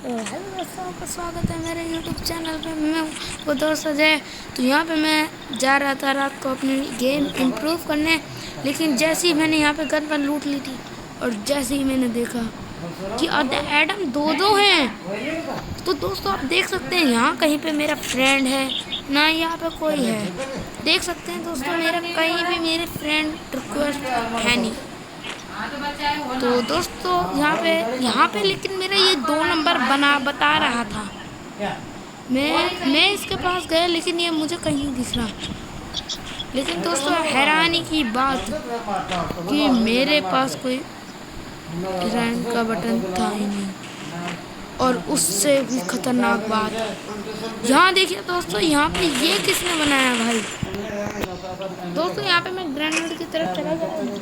Hello दोस्तों, आपका स्वागत है मेरे यूट्यूब चैनल पे। मैं वो दोस्त अजय। तो यहाँ पे मैं जा रहा था रात को अपनी गेम इम्प्रूव करने, लेकिन जैसे ही मैंने यहाँ पे गन पर लूट ली थी और जैसे ही मैंने देखा कि एडम दो हैं, तो दोस्तों आप देख सकते हैं यहाँ कहीं पे मेरा फ्रेंड है ना, यहाँ पे कोई है। देख सकते हैं दोस्तों, मेरा कहीं भी मेरे फ्रेंड रिक्वेस्ट है नहीं। तो दोस्तों यहाँ पे लेकिन मेरा ये 2 नंबर बता रहा था। मैं इसके पास गया लेकिन ये मुझे कहीं नहीं दिख रहा। लेकिन दोस्तों हैरानी की बात कि मेरे पास कोई रैंक का बटन था ही नहीं। और उससे भी खतरनाक बात, यहाँ देखिए दोस्तों, यहाँ पे ये किसने बनाया भाई। दोस्तों यहाँ पे मैं ग्रेनेड की तरफ चला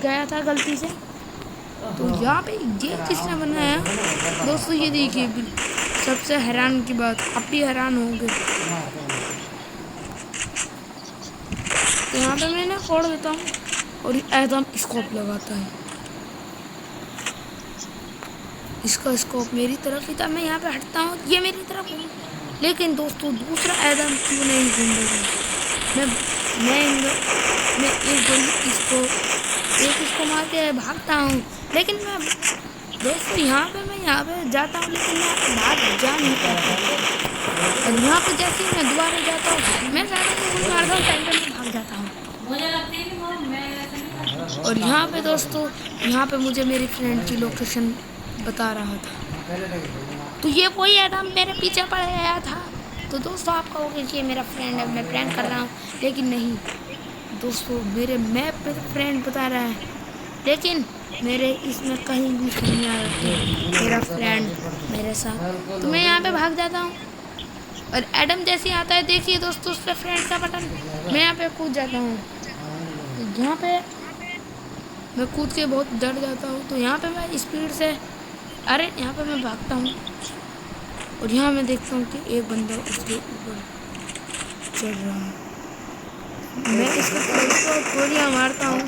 गया था गलती से। तो यहाँ पे ये किसने बनाया दोस्तों, ये देखिए। सबसे हैरान की बात, आप भी हैरान होंगे। तो यहाँ पे मैं ना फोड़ देता हूँ और एकदम स्कोप लगाता है। इसका स्कोप मेरी तरफ ही था, मैं यहाँ पे हटता हूँ, ये मेरी तरफ है। लेकिन दोस्तों दूसरा एकदम क्यों नहीं घूम रहा। मैं एक इसको मार के भागता हूँ, लेकिन मैं दोस्तों यहाँ पे जाता हूँ, लेकिन मैं भाग जा नहीं पाता। और यहाँ पे जैसे ही मैं दोबारा जाता हूँ, मैं मारता हूँ, टाइम पे मैं भाग जाता हूँ। और यहाँ पे दोस्तों, यहाँ पे मुझे मेरी फ्रेंड की लोकेशन बता रहा था। तो ये कोई एडम मेरे पीछे पड़ गया था। तो दोस्तों आप कहोगे कि मेरा फ्रेंड है, मैं प्रैंक कर रहा हूँ, लेकिन नहीं दोस्तों, मेरे मैप पे फ्रेंड बता रहा है, लेकिन मेरे इसमें कहीं भी नहीं आ रहा मेरा फ्रेंड मेरे साथ। तो मैं यहाँ पे भाग जाता हूँ और एडम जैसे आता है, देखिए दोस्तों, उस पर फ्रेंड का बटन, मैं यहाँ पे कूद जाता हूँ। यहाँ पे मैं कूद के बहुत डर जाता हूँ। तो यहाँ पे मैं स्पीड से यहाँ पे मैं भागता हूँ और यहाँ मैं देखता हूँ कि एक बंदा उसके ऊपर चढ़ रहा है। मैं इसको गोलियाँ मारता हूँ।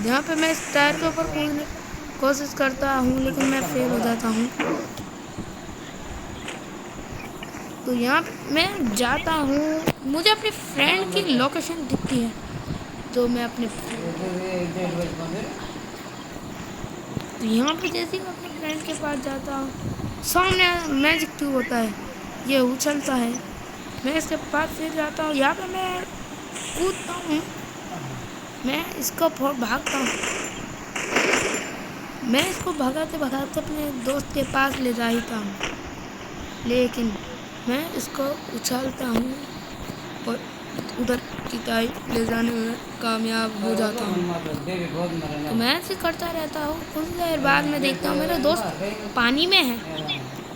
यहाँ पे मैं इस टायर के ऊपर कूदने की कोशिश करता हूँ, लेकिन मैं फेल हो जाता हूँ। तो यहाँ पे मैं जाता हूँ, मुझे अपने फ्रेंड की लोकेशन दिखती है, तो मैं अपने तो यहाँ पे जैसे मैं अपने फ्रेंड के पास जाता हूँ, सामने मैजिक ट्यूब होता है, ये उछलता है। मैं इसके पास फिर जाता हूँ, यहाँ पे मैं कूदता हूँ, मैं इसको भागता हूँ। मैं इसको भगाते भगाते अपने दोस्त के पास ले जाता हूँ, लेकिन मैं इसको उछालता हूँ और उधर की तरफ ले जाने में कामयाब हो जाता हूँ। तो मैं ऐसे करता रहता हूँ। कुछ देर बाद में देखता हूँ मेरा दोस्त पानी में है,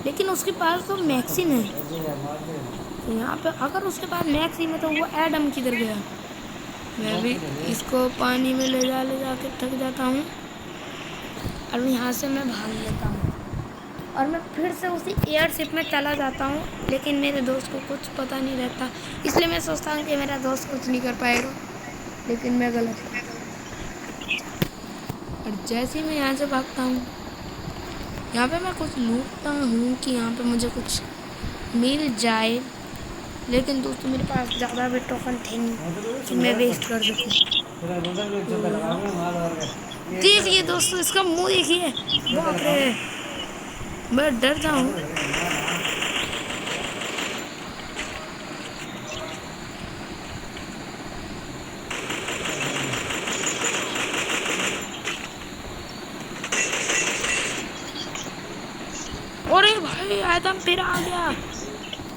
लेकिन उसके पास तो मैक्सिम है। तो यहाँ पे अगर उसके पास मैक्सिम है तो वो एडम किधर गया। मैं भी इसको पानी में ले जा के थक जाता हूँ और यहाँ से मैं भाग लेता हूँ और मैं फिर से उसी एयरशिप में चला जाता हूँ, लेकिन मेरे दोस्त को कुछ पता नहीं रहता। इसलिए मैं सोचता हूँ कि मेरा दोस्त कुछ नहीं कर पाएगा, लेकिन मैं गलत हूँ। और जैसे ही मैं यहाँ से भागता हूँ, यहाँ पे मैं कुछ लूटता हूँ कि यहाँ पे मुझे कुछ मिल जाए, लेकिन दोस्तों मेरे पास ज़्यादा भी टोकन थे नहीं कि मैं वेस्ट कर सकूँ। देखिए दोस्तों, इसका मुँह देखिए, बाप रे, मैं डर जाऊँ। अरे भाई आदम फिर आ गया,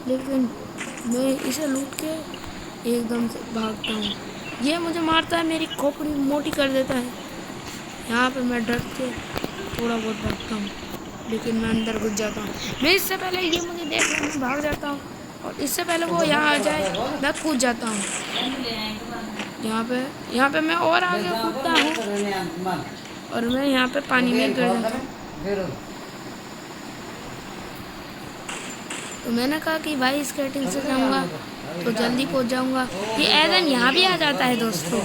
लेकिन मैं इसे लूट के एकदम से भागता हूँ। ये मुझे मारता है, मेरी खोपड़ी मोटी कर देता है। यहाँ पे मैं डर के थोड़ा बहुत भागता हूँ, लेकिन मैं अंदर घुस जाता हूँ। मैं इससे पहले ये मुझे देख रहा हूँ, भाग जाता हूँ, और इससे पहले वो यहाँ आ जाए मैं कूद जाता हूँ। यहाँ पे मैं और आगे कूदता हूँ और मैं यहाँ पे पानी में गिर जाता हूँ। तो मैंने कहा कि भाई स्केटिंग से जाऊँगा तो जल्दी पहुँच जाऊँगा। ये एडम यहाँ भी आ जाता है दोस्तों।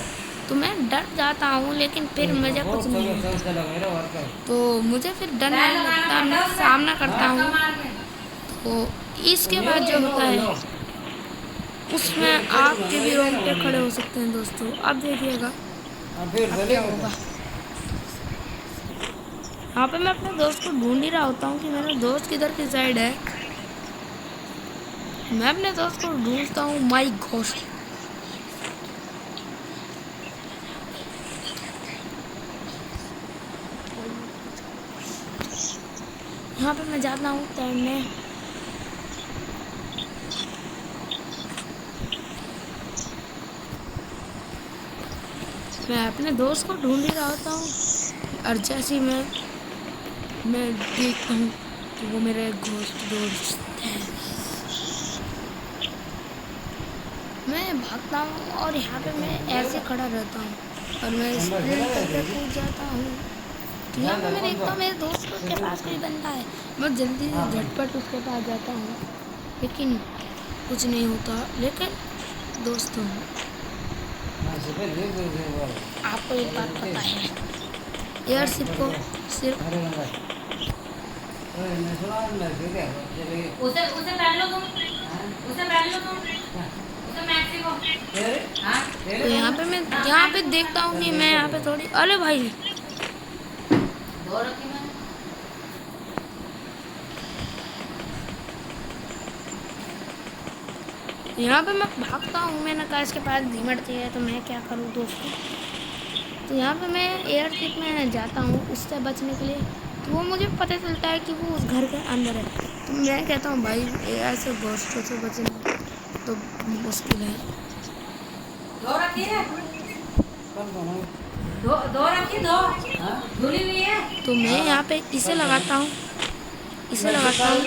तो मैं डर जाता हूँ, लेकिन फिर मुझे कुछ नहीं होता। तो मुझे फिर डर नहीं लगता, मैं सामना करता हूँ। तो इसके बाद जो होता है उसमें आपके भी रोंगटे खड़े हो सकते हैं दोस्तों। अब देखिएगा अब क्या होगा। यहाँ पे मैं अपने दोस्त को ढूंढ ही रहा होता हूँ कि मेरा दोस्त किधर की साइड है। मैं अपने दोस्त को ढूंढता हूँ। माय गॉड, यहाँ पे मैं जाता हूँ तैरने। मैं अपने दोस्त को ढूंढ ही रहा होता हूँ, और जैसे ही मैं देखता हूँ कि वो मेरे दोस्त हैं, मैं भागता हूँ और यहाँ पे मैं ऐसे खड़ा रहता हूँ और मैं स्प्रिंट करके कूद जाता हूँ। तो यहाँ पे मैं देखता हूँ मेरे दोस्त के पास कोई बंदा है। मैं जल्दी से झटपट उसके पास जाता हूँ, लेकिन कुछ नहीं होता। लेकिन दोस्तों, आपको एक बात पता है, एयरशिप को सिर्फ उसे पहन लो तुम, उसे पहन लो तुम, उसे मैक्सी को। तो यहाँ पे देखता हूँ कि मैं यहाँ पे थोड़ी, अरे भाई दो रखी मैंने। यहाँ पे मैं भागता हूँ। मैंने कहा इसके पास धीमड़ती है, तो मैं क्या करूँ दोस्तों। तो यहाँ पे मैं एयरशिप में जाता हूँ उससे बचने के लिए। तो वो मुझे पता चलता है कि वो उस घर के अंदर है। तो मैं कहता हूँ भाई ऐसे घोंसलों से बचना तो मुश्किल है। दो रखी है, दो रखी, दो धुली हुई है। तो मैं यहाँ पे इसे लगाता हूँ, इसे लगाता हूँ,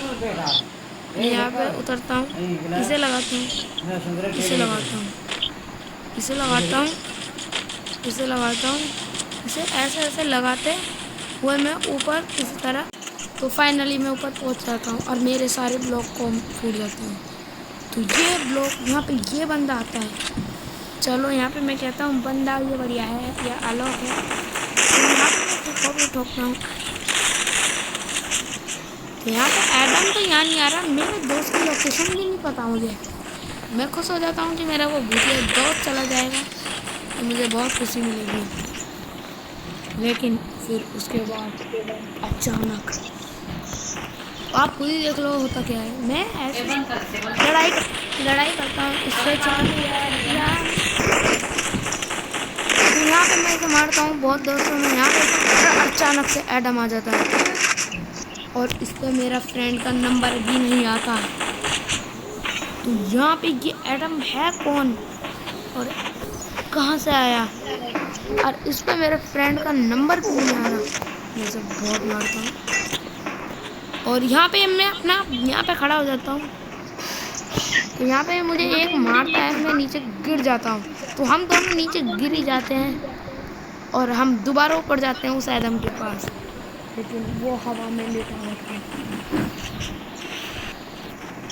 मैं यहाँ पे उतरता हूँ, इसे लगाता हूँ, इसे लगाता हूँ, इसे लगाता हूँ, इसे लगाता हूँ, इसे ऐसे ऐसे लगाते हुए मैं ऊपर इसी तरह। तो फाइनली मैं ऊपर पहुँच जाता हूँ और मेरे सारे ब्लॉक को फूट जाते हैं। तो ये ब्लॉक यहाँ पे ये बंदा आता है। चलो यहाँ पे मैं कहता हूँ बंदा ये बढ़िया है या अलग है। तो यहाँ पे मैं ठोकता हूँ। तो यहाँ पे एडम तो यहाँ नहीं आ रहा, मेरे दोस्त की लोकेशन भी नहीं पता मुझे। मैं खुश हो जाता हूँ कि मेरा वो भूतिया दोस्त चला जाएगा तो मुझे बहुत खुशी मिलेगी। लेकिन फिर उसके बाद अचानक आप खुद ही देख लो होता क्या है। मैं ऐसे लड़ाई करता हूँ इससे तो यहाँ पे मैं इसे मारता हूँ बहुत दोस्तों में। यहाँ पे अचानक से एडम आ जाता है और इस पर मेरा फ्रेंड का नंबर भी नहीं आता। तो यहाँ पे ये एडम है कौन और कहाँ से आया, और इस पे मेरे फ्रेंड का नंबर भी नहीं आ रहा। मैं इसे बहुत मारता हूँ और यहाँ पे मैं अपना यहाँ पे खड़ा हो जाता हूँ। तो यहाँ पे मुझे एक मारता है, मैं नीचे गिर जाता हूँ। तो हम दोनों नीचे गिर ही जाते हैं और हम दोबारा ऊपर जाते हैं उस एडम के पास, लेकिन वो हवा में लेटा होता है।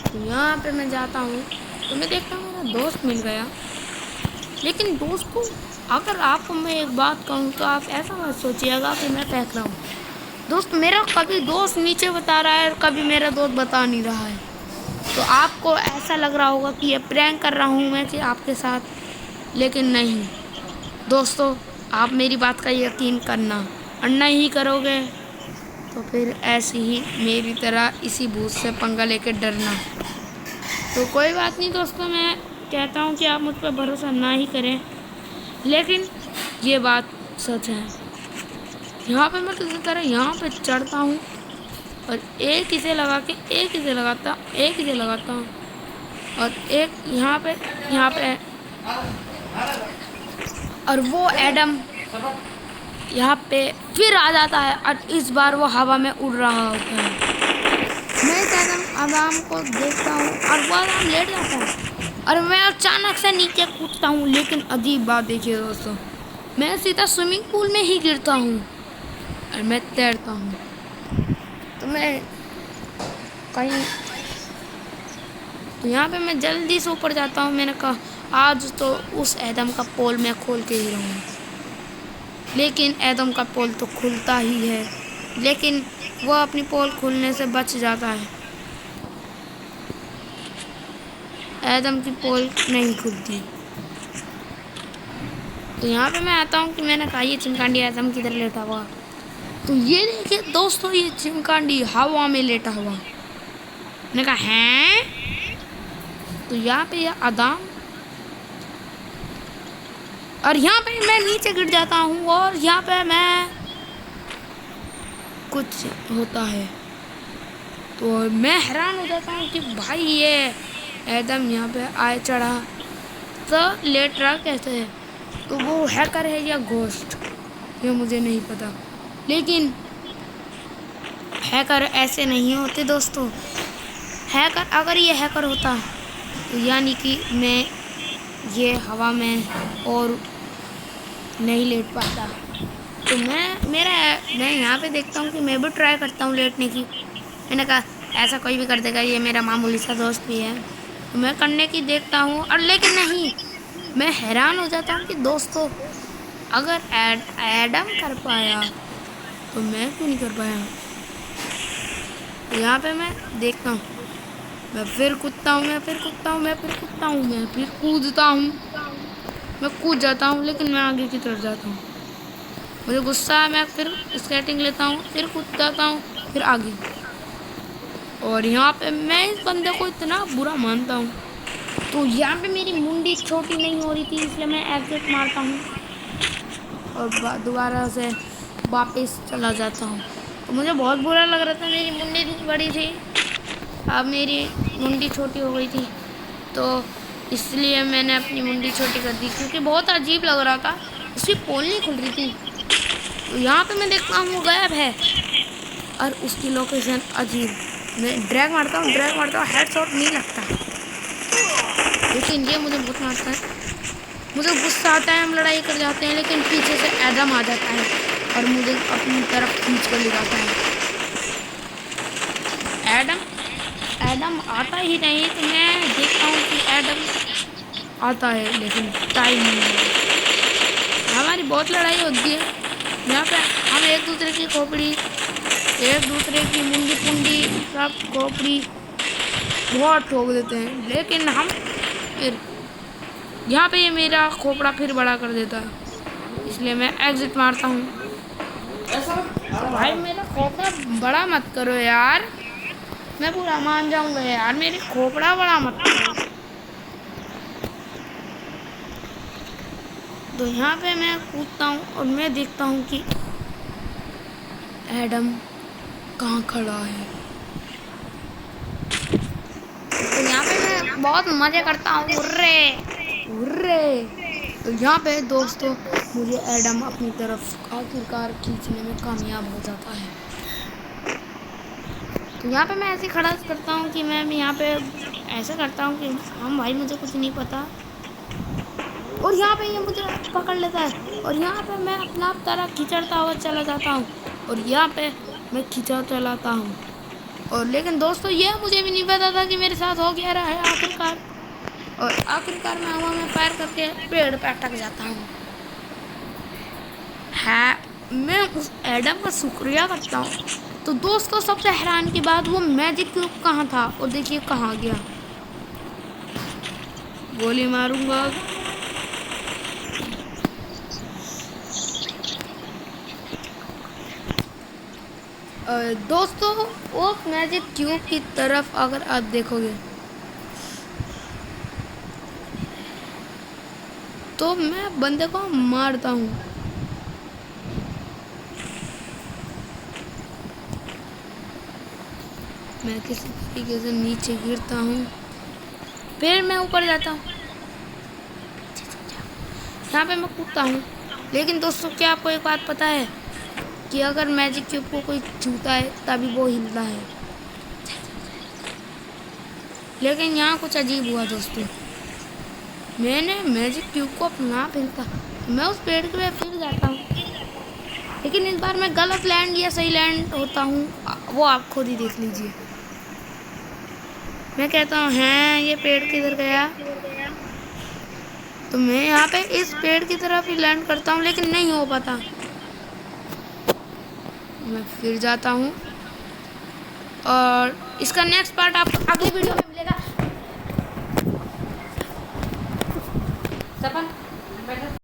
तो यहाँ पे मैं जाता हूँ तो मैं देखता हूँ मेरा दोस्त मिल गया। लेकिन दोस्तों, अगर आपको मैं एक बात कहूँ तो आप ऐसा मत सोचिएगा कि मैं फेंक रहा हूँ। दोस्त, मेरा कभी दोस्त नीचे बता रहा है और कभी मेरा दोस्त बता नहीं रहा है। तो आपको ऐसा लग रहा होगा कि ये प्रैंक कर रहा हूँ मैं कि आपके साथ, लेकिन नहीं दोस्तों, आप मेरी बात का यकीन करना, और नहीं करोगे तो फिर ऐसे ही मेरी तरह इसी भूत से पंगा लेके डरना। तो कोई बात नहीं दोस्तों, मैं कहता हूँ कि आप मुझ पर भरोसा ना ही करें, लेकिन ये बात सच है। यहाँ पे मैं किसी तरह यहाँ पे चढ़ता हूँ और एक इसे लगा के एक इसे लगाता हूँ और एक यहाँ पे और वो एडम यहाँ पे फिर आ जाता है और इस बार वो हवा में उड़ रहा होता है। मैं इस आराम को देखता हूँ और वो आराम लेट जाता है और मैं अचानक से नीचे कूदता हूँ। लेकिन अजीब बात देखिए दोस्तों, मैं सीधा स्विमिंग पूल में ही गिरता हूँ और मैं तैरता हूँ। तो मैं कहीं तो यहाँ पे मैं जल्दी से ऊपर जाता हूँ। मैंने कहा आज तो उस एडम का पोल मैं खोल के ही रहूँगा। लेकिन एडम का पोल तो खुलता ही है, लेकिन वह अपनी पोल खुलने से बच जाता है। एडम की पोल नहीं खुलती। तो यहाँ पे मैं आता हूँ कि मैंने कहा ये चिमकांडी एडम किधर लेटा हुआ। तो ये देखिए दोस्तों, ये चिमकांडी हवा में लेटा हुआ। मैंने कहा हैं? तो यहाँ पे ये आदम, और यहाँ पे मैं नीचे गिर जाता हूँ और यहाँ पे मैं कुछ होता है तो मैं हैरान हो जाता हूँ कि भाई ये एडम यहाँ पे आए चढ़ा तो लेट रहा कैसे है। तो वो हैकर है या घोस्ट, ये मुझे नहीं पता। लेकिन हैकर ऐसे नहीं होते दोस्तों। हैकर, अगर ये हैकर होता तो यानी कि मैं ये हवा में और नहीं लेट पाता। तो मैं यहाँ पे देखता हूँ कि मैं भी ट्राई करता हूँ लेटने की। मैंने कहा ऐसा कोई भी कर देगा, ये मेरा मामूली सा दोस्त भी है। तो मैं करने की देखता हूँ, और लेकिन नहीं, मैं हैरान हो जाता हूँ कि दोस्तों अगर एडम कर पाया तो मैं क्यों नहीं कर पाया। तो यहाँ पे मैं देखता हूँ, मैं फिर कूदता हूँ, मैं फिर कूदता हूँ, मैं फिर कूदता हूँ, मैं फिर कूदता हूँ, मैं कूद जाता हूँ, लेकिन मैं आगे की तरफ जाता हूँ। मुझे गुस्सा है, मैं फिर स्केटिंग लेता हूँ, फिर कूद जाता हूँ, फिर आगे। और यहाँ पे मैं इस बंदे को इतना बुरा मानता हूँ। तो यहाँ पे मेरी मुंडी छोटी नहीं हो रही थी, इसलिए मैं एग्जिट मारता हूँ और दोबारा से वापस चला जाता हूँ। तो मुझे बहुत बुरा लग रहा था, मेरी मुंडी बड़ी थी, अब मेरी मुंडी छोटी हो गई थी। तो इसलिए मैंने अपनी मुंडी छोटी कर दी, क्योंकि बहुत अजीब लग रहा था, उसकी पोल नहीं खुल रही थी। तो यहाँ पे मैं देखता हूँ वो गायब है और उसकी लोकेशन अजीब। मैं ड्रैग मारता हूँ, हेडशॉट नहीं लगता, लेकिन ये मुझे बहुत मारता है। मुझे गुस्सा आता है, हम लड़ाई कर जाते हैं, लेकिन पीछे से एडम आ जाता है और मुझे अपनी तरफ खींच कर ले जाता है। एडम आता ही नहीं। तो मैं देखता हूँ कि एडम आता है, लेकिन टाइम नहीं है। हमारी बहुत लड़ाई होती है यहाँ पे, हम एक दूसरे की खोपड़ी, एक दूसरे की मुंडी पुंडी, सब खोपड़ी बहुत ठोक देते हैं। लेकिन हम फिर यहाँ पे ये मेरा खोपड़ा फिर बड़ा कर देता है, इसलिए मैं एग्जिट मारता हूँ। भाई मेरा खोपड़ा बड़ा मत करो यार, मैं पूरा मान जाऊंगा यार, मेरी खोपड़ा बड़ा मत करो। तो यहाँ पे मैं कूदता हूँ और मैं देखता हूँ कि एडम कहाँ खड़ा है। तो यहाँ पे मैं बहुत मज़े करता हूँ, उर्रे। तो यहाँ पे दोस्तों मुझे एडम अपनी तरफ आखिरकार खींचने में कामयाब हो जाता है। तो यहाँ पे मैं ऐसे खड़ा करता हूँ कि मैं यहाँ पे ऐसा करता हूँ कि हम भाई मुझे कुछ नहीं पता, और यहाँ पे ये मुझे पकड़ लेता है, और यहाँ पे मैं अपना तरह खिंचड़ता हुआ चला जाता हूँ, और यहाँ पे मैं खिंचा चलाता हूँ। और लेकिन दोस्तों ये मुझे भी नहीं पता था कि मेरे साथ हो क्या रहा है आखिरकार। और आखिरकार मैं हवा में फायर करके पेड़ पे अटक जाता हूँ। मैं उस एडम का शुक्रिया करता हूँ। तो दोस्तों सबसे हैरान की बात, वो मैजिक क्यूब कहाँ था, और देखिए कहाँ गया। गोली मारूंगा। दोस्तों वो मैजिक क्यूब की तरफ अगर आप देखोगे तो मैं बंदे को मारता हूँ। मैं किसी तरीके से नीचे गिरता हूँ, फिर मैं ऊपर जाता हूँ, यहाँ पे मैं कूदता हूँ। लेकिन दोस्तों क्या आपको एक बात पता है कि अगर मैजिक क्यूब को कोई छूता है तभी वो हिलता है। लेकिन यहाँ कुछ अजीब हुआ दोस्तों, मैंने मैजिक क्यूब को अपना फेंका, मैं उस पेड़ के फिर जाता हूँ, लेकिन इस बार मैं गलत लैंड या सही लैंड होता हूँ वो आप खुद ही देख लीजिए। मैं कहता हूँ हैं ये पेड़ किधर गया, तो मैं यहाँ पे इस पेड़ की तरफ ही लैंड करता हूँ, लेकिन नहीं हो पाता। मैं फिर जाता हूँ और इसका नेक्स्ट पार्ट आपको अगली वीडियो में मिलेगा। सपन बैठो।